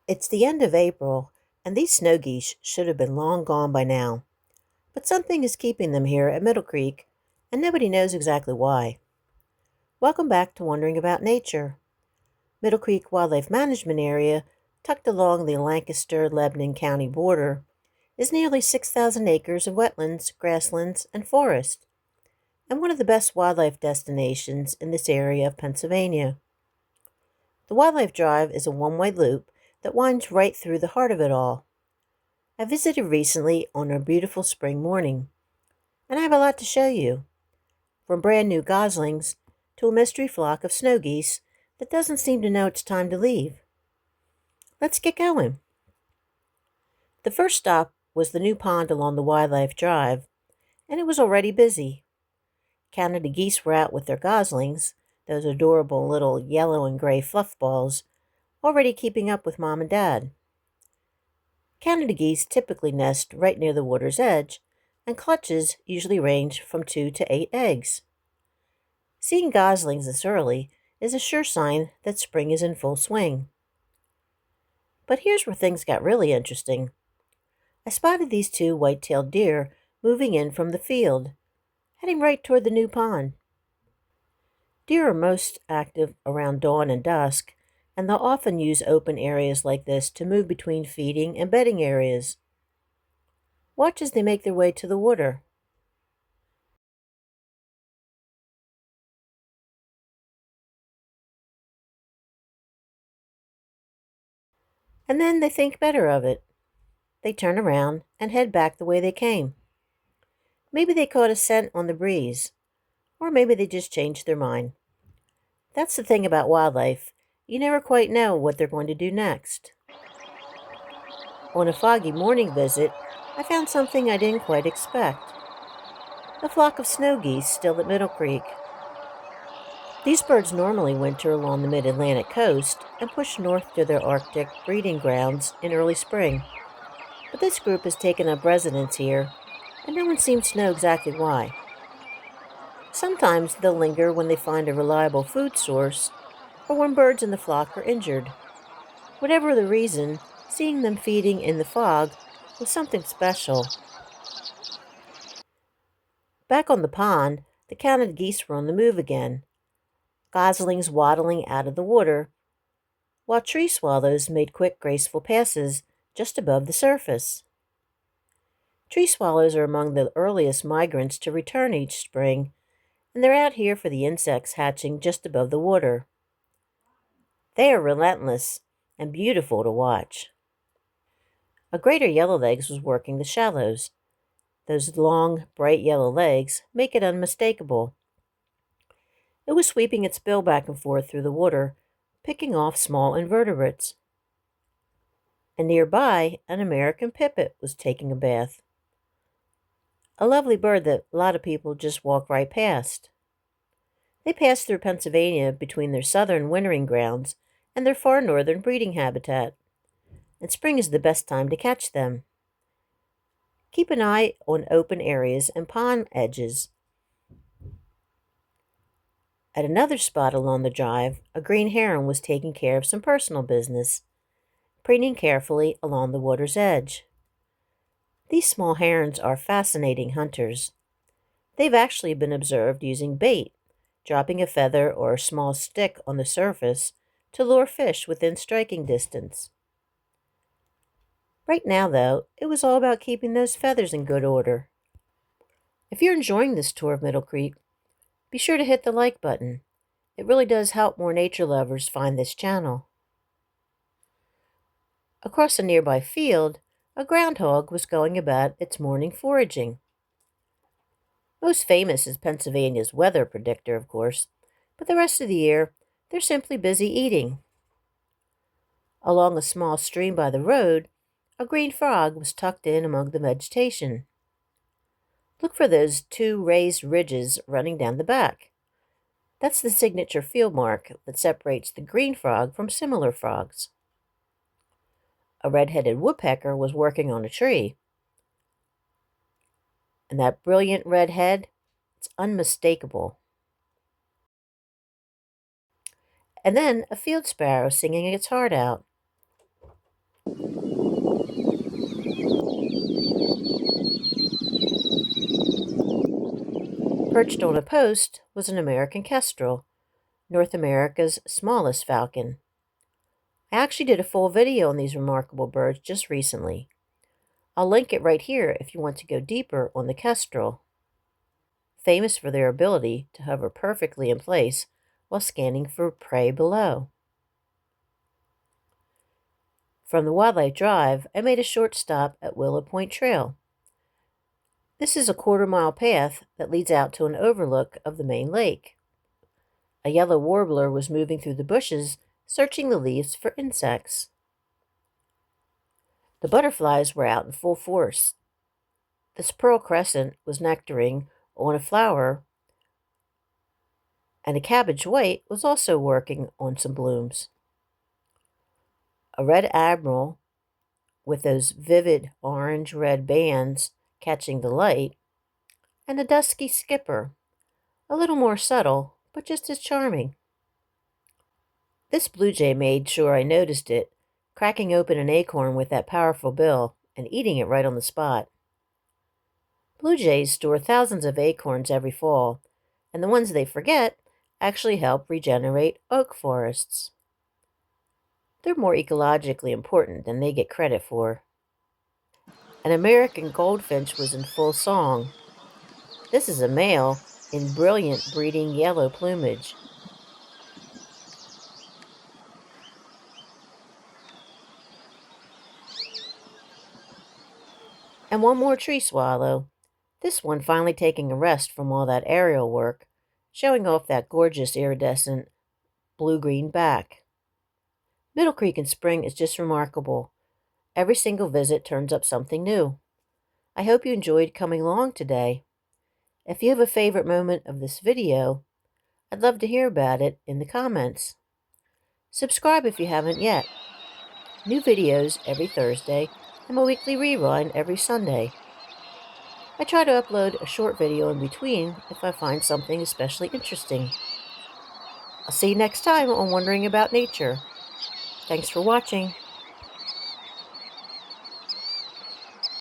It's the end of April, and these snow geese should have been long gone by now. But something is keeping them here at Middle Creek, and nobody knows exactly why. Welcome back to Wondering About Nature. Middle Creek Wildlife Management Area, tucked along the Lancaster-Lebanon County border, is nearly 6,000 acres of wetlands, grasslands, and forest, and one of the best wildlife destinations in this area of Pennsylvania. The Wildlife Drive is a one-way loop that winds right through the heart of it all. I visited recently on a beautiful spring morning, and I have a lot to show you, from brand new goslings to a mystery flock of snow geese that doesn't seem to know it's time to leave. Let's get going. The first stop was the new pond along the Wildlife Drive, and it was already busy. Canada geese were out with their goslings, those adorable little yellow and gray fluff balls, already keeping up with Mom and Dad. Canada geese typically nest right near the water's edge, and clutches usually range from 2 to 8 eggs. Seeing goslings this early is a sure sign that spring is in full swing. But here's where things got really interesting. I spotted these two white-tailed deer moving in from the field, heading right toward the new pond. Deer are most active around dawn and dusk, and they'll often use open areas like this to move between feeding and bedding areas. Watch as they make their way to the water. And then they think better of it. They turn around and head back the way they came. Maybe they caught a scent on the breeze, or maybe they just changed their mind. That's the thing about wildlife. You never quite know what they're going to do next. On a foggy morning visit, I found something I didn't quite expect. A flock of snow geese still at Middle Creek. These birds normally winter along the mid-Atlantic coast and push north to their Arctic breeding grounds in early spring. But this group has taken up residence here, and no one seems to know exactly why. Sometimes they'll linger when they find a reliable food source, or when birds in the flock are injured. Whatever the reason, seeing them feeding in the fog was something special. Back on the pond, the Canada geese were on the move again, goslings waddling out of the water, while tree swallows made quick, graceful passes just above the surface. Tree swallows are among the earliest migrants to return each spring, and they're out here for the insects hatching just above the water. They are relentless and beautiful to watch. A greater Yellowlegs was working the shallows. Those long, bright yellow legs make it unmistakable. It was sweeping its bill back and forth through the water, picking off small invertebrates. And nearby, an American pipit was taking a bath. A lovely bird that a lot of people just walk right past. They pass through Pennsylvania between their southern wintering grounds and their far northern breeding habitat, and spring is the best time to catch them. Keep an eye on open areas and pond edges. At another spot along the drive, a green heron was taking care of some personal business, preening carefully along the water's edge. These small herons are fascinating hunters. They've actually been observed using bait, dropping a feather or a small stick on the surface to lure fish within striking distance. Right now, though, it was all about keeping those feathers in good order. If you're enjoying this tour of Middle Creek, be sure to hit the like button. It really does help more nature lovers find this channel. Across a nearby field, a groundhog was going about its morning foraging. Most famous is Pennsylvania's weather predictor, of course, but the rest of the year, they're simply busy eating. Along a small stream by the road, a green frog was tucked in among the vegetation. Look for those two raised ridges running down the back. That's the signature field mark that separates the green frog from similar frogs. A red-headed woodpecker was working on a tree. And that brilliant red head, it's unmistakable. And then a field sparrow singing its heart out. Perched on a post was an American kestrel, North America's smallest falcon. I actually did a full video on these remarkable birds just recently. I'll link it right here if you want to go deeper on the kestrel, famous for their ability to hover perfectly in place while scanning for prey below. From the Wildlife Drive, I made a short stop at Willow Point Trail. This is a quarter-mile path that leads out to an overlook of the main lake. A yellow warbler was moving through the bushes, searching the leaves for insects. The butterflies were out in full force. This pearl crescent was nectaring on a flower, and a cabbage white was also working on some blooms. A red admiral, with those vivid orange-red bands catching the light, and a dusky skipper, a little more subtle, but just as charming. This blue jay made sure I noticed it, cracking open an acorn with that powerful bill and eating it right on the spot. Blue jays store thousands of acorns every fall, and the ones they forget actually help regenerate oak forests. They're more ecologically important than they get credit for. An American goldfinch was in full song. This is a male in brilliant breeding yellow plumage. And one more tree swallow, this one finally taking a rest from all that aerial work, showing off that gorgeous iridescent blue-green back. Middle Creek in spring is just remarkable. Every single visit turns up something new. I hope you enjoyed coming along today. If you have a favorite moment of this video, I'd love to hear about it in the comments. Subscribe if you haven't yet. New videos every Thursday and a weekly rerun every Sunday. I try to upload a short video in between if I find something especially interesting. I'll see you next time on Wondering About Nature. Thanks for watching.